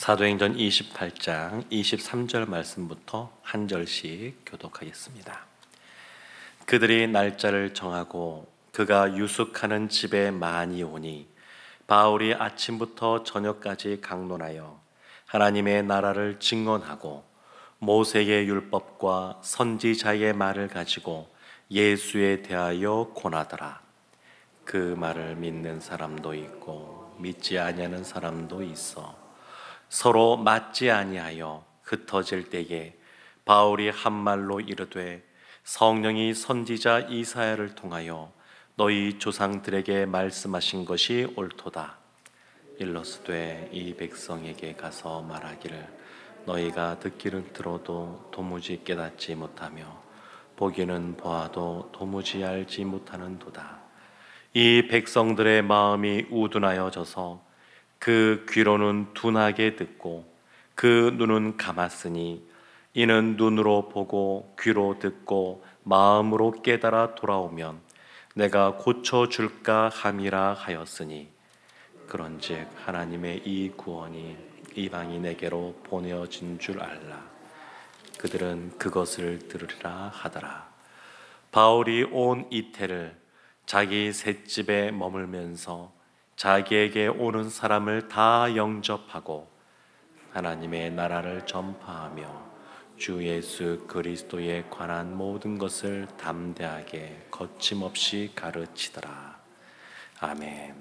사도행전 28장 23절 말씀부터 한 절씩 교독하겠습니다. 그들이 날짜를 정하고 그가 유숙하는 집에 많이 오니 바울이 아침부터 저녁까지 강론하여 하나님의 나라를 증언하고 모세의 율법과 선지자의 말을 가지고 예수에 대하여 고나더라. 그 말을 믿는 사람도 있고 믿지 아니하는 사람도 있어 서로 맞지 아니하여 흩어질 때에 바울이 한 말로 이르되 성령이 선지자 이사야를 통하여 너희 조상들에게 말씀하신 것이 옳도다. 일러스되 이 백성에게 가서 말하기를 너희가 듣기를 들어도 도무지 깨닫지 못하며 보기는 보아도 도무지 알지 못하는도다. 이 백성들의 마음이 우둔하여져서 그 귀로는 둔하게 듣고 그 눈은 감았으니 이는 눈으로 보고 귀로 듣고 마음으로 깨달아 돌아오면 내가 고쳐줄까 함이라 하였으니 그런즉 하나님의 이 구원이 이방인에게로 보내어진 줄 알라. 그들은 그것을 들으리라 하더라. 바울이 온 이태를 자기 셋집에 머물면서 자기에게 오는 사람을 다 영접하고 하나님의 나라를 전파하며 주 예수 그리스도에 관한 모든 것을 담대하게 거침없이 가르치더라. 아멘.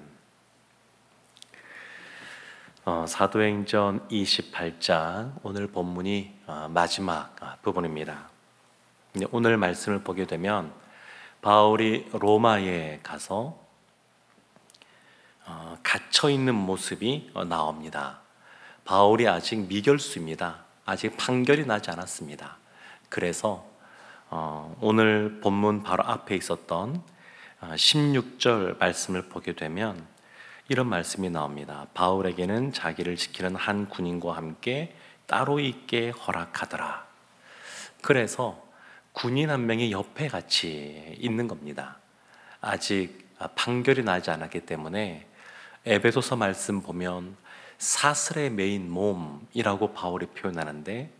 사도행전 28장 오늘 본문이 마지막 부분입니다. 오늘 말씀을 보게 되면 바울이 로마에 가서 갇혀있는 모습이 나옵니다. 바울이 아직 미결수입니다. 아직 판결이 나지 않았습니다. 그래서 오늘 본문 바로 앞에 있었던 16절 말씀을 보게 되면 이런 말씀이 나옵니다. 바울에게는 자기를 지키는 한 군인과 함께 따로 있게 허락하더라. 그래서 군인 한 명이 옆에 같이 있는 겁니다. 아직 판결이 나지 않았기 때문에 에베소서 말씀 보면 사슬에 매인 몸이라고 바울이 표현하는데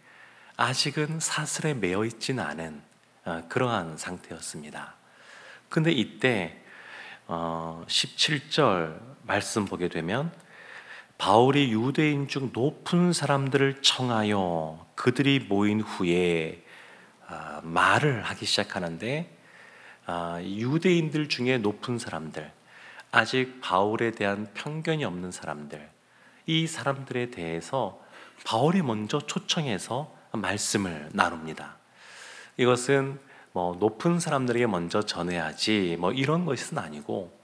아직은 사슬에 매여 있지는 않은 그러한 상태였습니다. 근데 이때 17절 말씀 보게 되면 바울이 유대인 중 높은 사람들을 청하여 그들이 모인 후에 말을 하기 시작하는데 유대인들 중에 높은 사람들, 아직 바울에 대한 편견이 없는 사람들, 이 사람들에 대해서 바울이 먼저 초청해서 말씀을 나눕니다. 이것은 높은 사람들에게 먼저 전해야지 이런 것은 아니고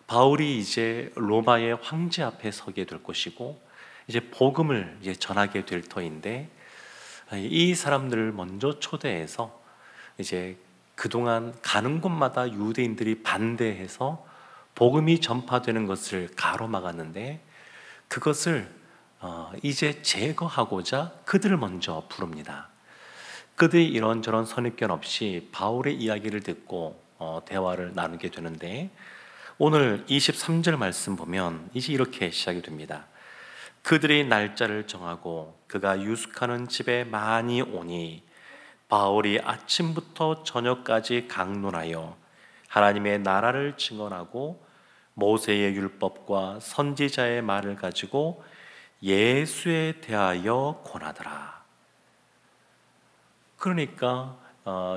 바울이 이제 로마의 황제 앞에 서게 될 것이고 이제 복음을 이제 전하게 될 터인데 이 사람들을 먼저 초대해서 이제 그동안 가는 곳마다 유대인들이 반대해서 복음이 전파되는 것을 가로막았는데 그것을 이제 제거하고자 그들을 먼저 부릅니다. 그들이 이런저런 선입견 없이 바울의 이야기를 듣고 대화를 나누게 되는데 오늘 23절 말씀 보면 이제 이렇게 시작이 됩니다. 그들이 날짜를 정하고 그가 유숙하는 집에 많이 오니 바울이 아침부터 저녁까지 강론하여 하나님의 나라를 증언하고 모세의 율법과 선지자의 말을 가지고 예수에 대하여 권하더라. 그러니까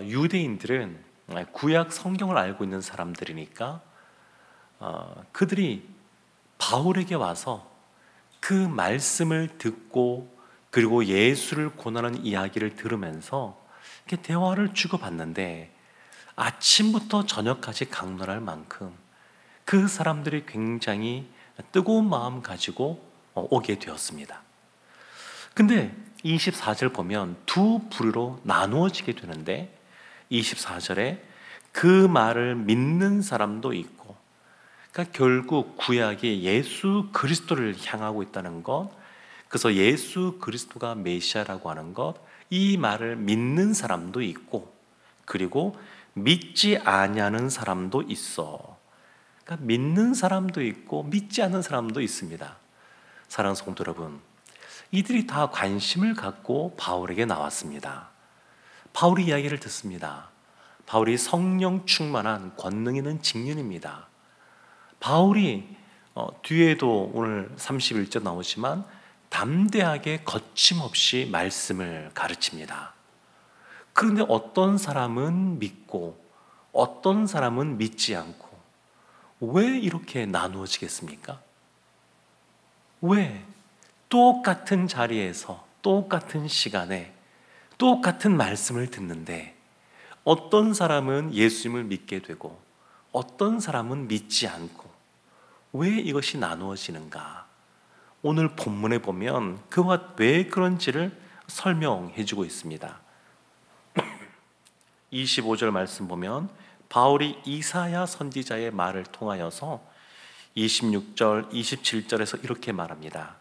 유대인들은 구약 성경을 알고 있는 사람들이니까 그들이 바울에게 와서 그 말씀을 듣고 그리고 예수를 권하는 이야기를 들으면서 이렇게 대화를 주고받는데 아침부터 저녁까지 강론할 만큼 그 사람들이 굉장히 뜨거운 마음 가지고 오게 되었습니다. 근데 24절 보면 두 부류로 나누어지게 되는데 24절에 그 말을 믿는 사람도 있고, 그러니까 결국 구약이 예수 그리스도를 향하고 있다는 것, 그래서 예수 그리스도가 메시아라고 하는 것, 이 말을 믿는 사람도 있고 그리고 믿지 아니하는 사람도 있어. 그러니까 믿는 사람도 있고 믿지 않는 사람도 있습니다. 사랑하는 성도 여러분, 이들이 다 관심을 갖고 바울에게 나왔습니다. 바울의 이야기를 듣습니다. 바울이 성령 충만한 권능 있는 청년입니다. 바울이 뒤에도 오늘 31절 나오지만 담대하게 거침없이 말씀을 가르칩니다. 그런데 어떤 사람은 믿고 어떤 사람은 믿지 않고, 왜 이렇게 나누어지겠습니까? 왜 똑같은 자리에서 똑같은 시간에 똑같은 말씀을 듣는데 어떤 사람은 예수님을 믿게 되고 어떤 사람은 믿지 않고, 왜 이것이 나누어지는가? 오늘 본문에 보면 그와 왜 그런지를 설명해 주고 있습니다. 25절 말씀 보면 바울이 이사야 선지자의 말을 통하여서 26절, 27절에서 이렇게 말합니다.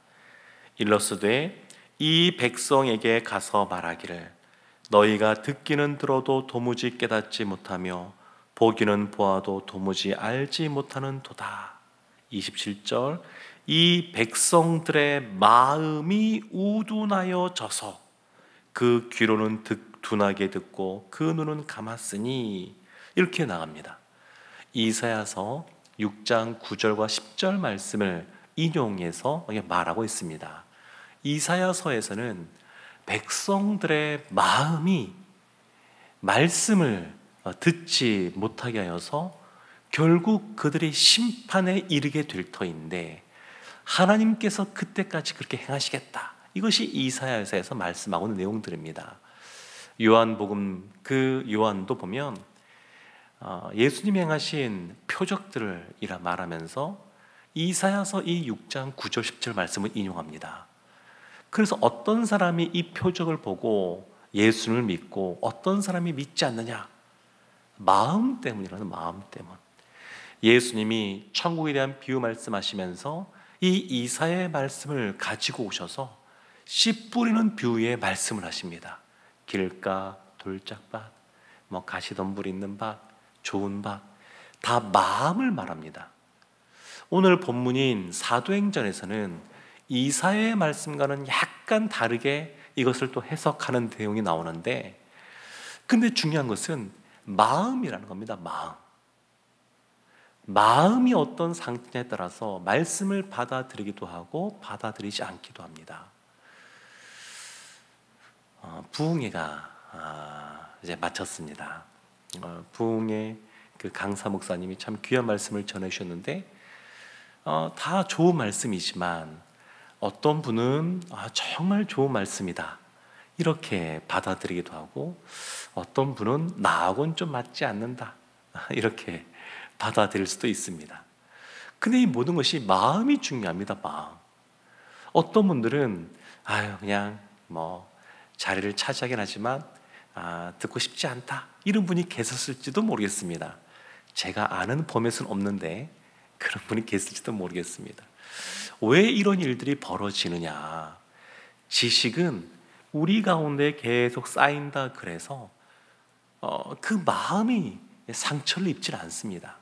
일러스되 이 백성에게 가서 말하기를 너희가 듣기는 들어도 도무지 깨닫지 못하며 보기는 보아도 도무지 알지 못하는 도다. 27절 이 백성들의 마음이 우둔하여 져서 그 귀로는 둔하게 듣고 그 눈은 감았으니, 이렇게 나갑니다. 이사야서 6장 9절과 10절 말씀을 인용해서 말하고 있습니다. 이사야서에서는 백성들의 마음이 말씀을 듣지 못하게 하여서 결국 그들이 심판에 이르게 될 터인데, 하나님께서 그때까지 그렇게 행하시겠다, 이것이 이사야서에서 말씀하고 있는 내용들입니다. 요한복음 그 요한도 보면 예수님이 행하신 표적들을 말하면서 이사야서 이 6장 9절 10절 말씀을 인용합니다. 그래서 어떤 사람이 이 표적을 보고 예수님을 믿고 어떤 사람이 믿지 않느냐? 마음 때문이라는, 마음 때문. 예수님이 천국에 대한 비유 말씀하시면서 이 이사야의 말씀을 가지고 오셔서 씨 뿌리는 비유의 말씀을 하십니다. 길가, 돌짝밭, 가시덤불 있는 밭, 좋은 밭, 다 마음을 말합니다. 오늘 본문인 사도행전에서는 이사야의 말씀과는 약간 다르게 이것을 또 해석하는 내용이 나오는데, 근데 중요한 것은 마음이라는 겁니다. 마음이 어떤 상태에 따라서 말씀을 받아들이기도 하고 받아들이지 않기도 합니다. 부흥회가 이제 마쳤습니다. 부흥회 그 강사 목사님이 참 귀한 말씀을 전해주셨는데, 다 좋은 말씀이지만 어떤 분은 정말 좋은 말씀이다 이렇게 받아들이기도 하고, 어떤 분은 나하고는 좀 맞지 않는다 이렇게 받아들일 수도 있습니다. 근데 이 모든 것이 마음이 중요합니다. 마음. 어떤 분들은 그냥 자리를 차지하긴 하지만 듣고 싶지 않다, 이런 분이 계셨을지도 모르겠습니다. 제가 아는 포맷은 없는데 그런 분이 계실지도 모르겠습니다. 왜 이런 일들이 벌어지느냐? 지식은 우리 가운데 계속 쌓인다 그래서 그 마음이 상처를 입질 않습니다.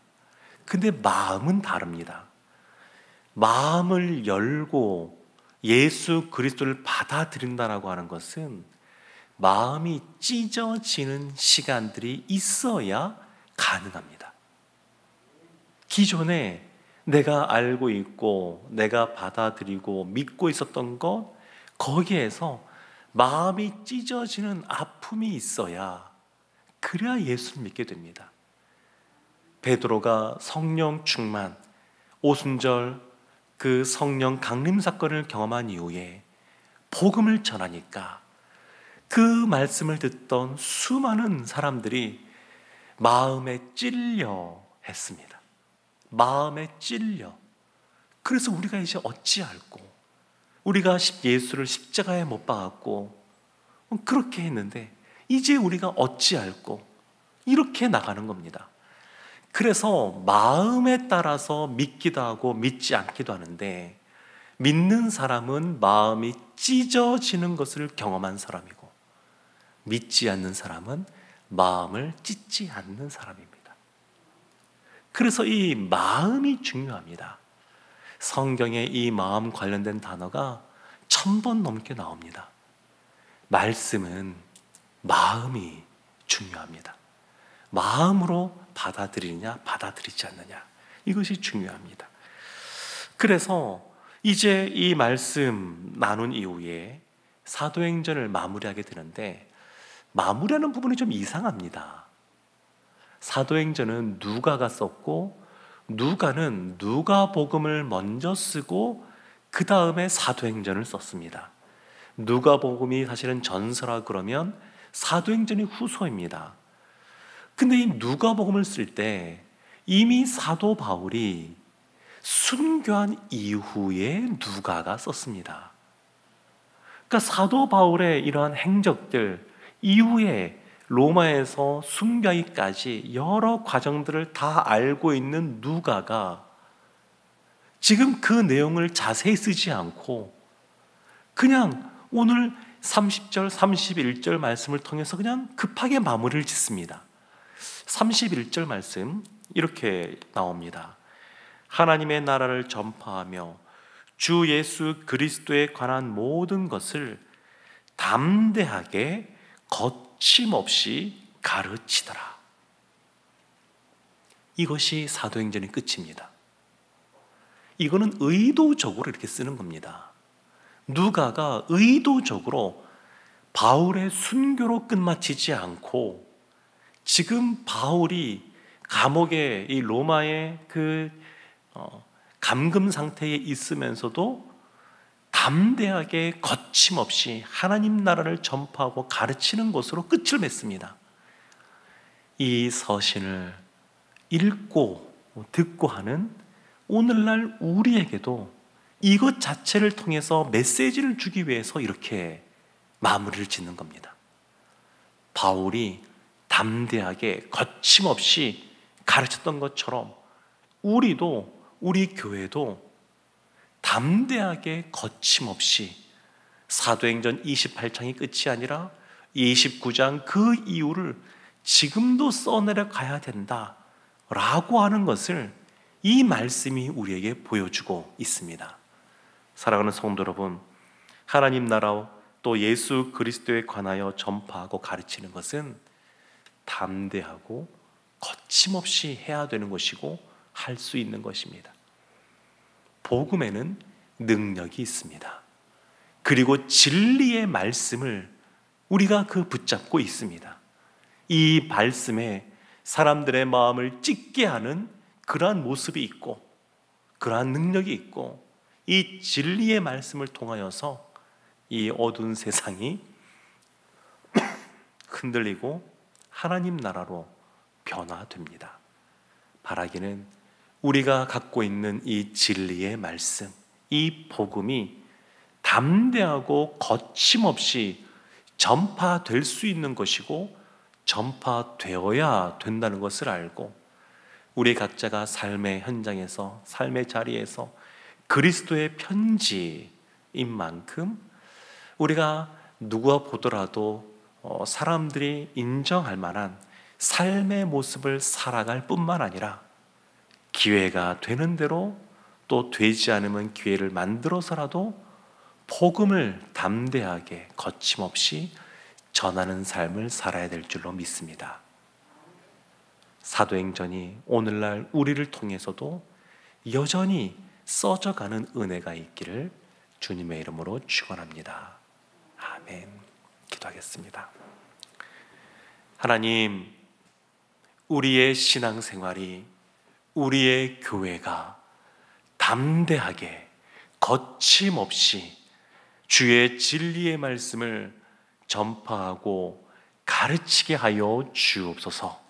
근데 마음은 다릅니다. 마음을 열고 예수 그리스도를 받아들인다라고 하는 것은 마음이 찢어지는 시간들이 있어야 가능합니다. 기존에 내가 알고 있고 내가 받아들이고 믿고 있었던 것, 거기에서 마음이 찢어지는 아픔이 있어야, 그래야 예수를 믿게 됩니다. 베드로가 성령 충만, 오순절 그 성령 강림 사건을 경험한 이후에 복음을 전하니까 그 말씀을 듣던 수많은 사람들이 마음에 찔려 했습니다. 마음에 찔려. 그래서 우리가 이제 어찌할꼬? 우리가 예수를 십자가에 못 박았고 그렇게 했는데 이제 우리가 어찌할꼬? 이렇게 나가는 겁니다. 그래서 마음에 따라서 믿기도 하고 믿지 않기도 하는데, 믿는 사람은 마음이 찢어지는 것을 경험한 사람이고, 믿지 않는 사람은 마음을 찢지 않는 사람입니다. 그래서 이 마음이 중요합니다. 성경에 이 마음 관련된 단어가 1000번 넘게 나옵니다. 말씀은 마음이 중요합니다. 마음으로 받아들이느냐 받아들이지 않느냐, 이것이 중요합니다. 그래서 이제 이 말씀 나눈 이후에 사도행전을 마무리하게 되는데, 마무리하는 부분이 좀 이상합니다. 사도행전은 누가가 썼고, 누가는 누가복음을 먼저 쓰고 그 다음에 사도행전을 썼습니다. 누가복음이 사실은 전서라 그러면 사도행전이 후소입니다. 근데 이 누가복음을 쓸 때 이미 사도 바울이 순교한 이후에 누가가 썼습니다. 그러니까 사도 바울의 이러한 행적들 이후에 로마에서 순교하기까지 여러 과정들을 다 알고 있는 누가가 지금 그 내용을 자세히 쓰지 않고 그냥 오늘 30절, 31절 말씀을 통해서 그냥 급하게 마무리를 짓습니다. 31절 말씀 이렇게 나옵니다. 하나님의 나라를 전파하며 주 예수 그리스도에 관한 모든 것을 담대하게 거침없이 가르치더라. 이것이 사도행전의 끝입니다. 이거는 의도적으로 이렇게 쓰는 겁니다. 누가가 의도적으로 바울의 순교로 끝마치지 않고 지금 바울이 감옥에, 이 로마의 감금 상태에 있으면서도 담대하게 거침없이 하나님 나라를 전파하고 가르치는 것으로 끝을 맺습니다. 이 서신을 읽고 듣고 하는 오늘날 우리에게도 이것 자체를 통해서 메시지를 주기 위해서 이렇게 마무리를 짓는 겁니다. 바울이 담대하게 거침없이 가르쳤던 것처럼 우리도, 우리 교회도 담대하게 거침없이 사도행전 28장이 끝이 아니라 29장 그 이유를 지금도 써내려 가야 된다라고 하는 것을 이 말씀이 우리에게 보여주고 있습니다. 사랑하는 성도 여러분, 하나님 나라 또 예수 그리스도에 관하여 전파하고 가르치는 것은 담대하고 거침없이 해야 되는 것이고 할 수 있는 것입니다. 복음에는 능력이 있습니다. 그리고 진리의 말씀을 우리가 붙잡고 있습니다. 이 말씀에 사람들의 마음을 찢게 하는 그러한 모습이 있고 그러한 능력이 있고, 이 진리의 말씀을 통하여서 이 어두운 세상이 흔들리고 하나님 나라로 변화됩니다. 바라기는 우리가 갖고 있는 이 진리의 말씀, 이 복음이 담대하고 거침없이 전파될 수 있는 것이고 전파되어야 된다는 것을 알고, 우리 각자가 삶의 현장에서, 삶의 자리에서 그리스도의 편지인 만큼 우리가 누가 보더라도 사람들이 인정할 만한 삶의 모습을 살아갈 뿐만 아니라 기회가 되는 대로, 또 되지 않으면 기회를 만들어서라도 복음을 담대하게 거침없이 전하는 삶을 살아야 될 줄로 믿습니다. 사도행전이 오늘날 우리를 통해서도 여전히 써져가는 은혜가 있기를 주님의 이름으로 축원합니다. 아멘. 기도하겠습니다. 하나님, 우리의 신앙생활이, 우리의 교회가 담대하게 거침없이 주의 진리의 말씀을 전파하고 가르치게 하여 주옵소서.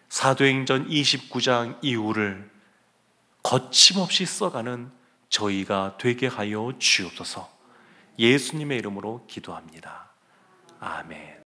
사도행전 29장 이후를 거침없이 써가는 저희가 되게 하여 주옵소서. 예수님의 이름으로 기도합니다. 아멘.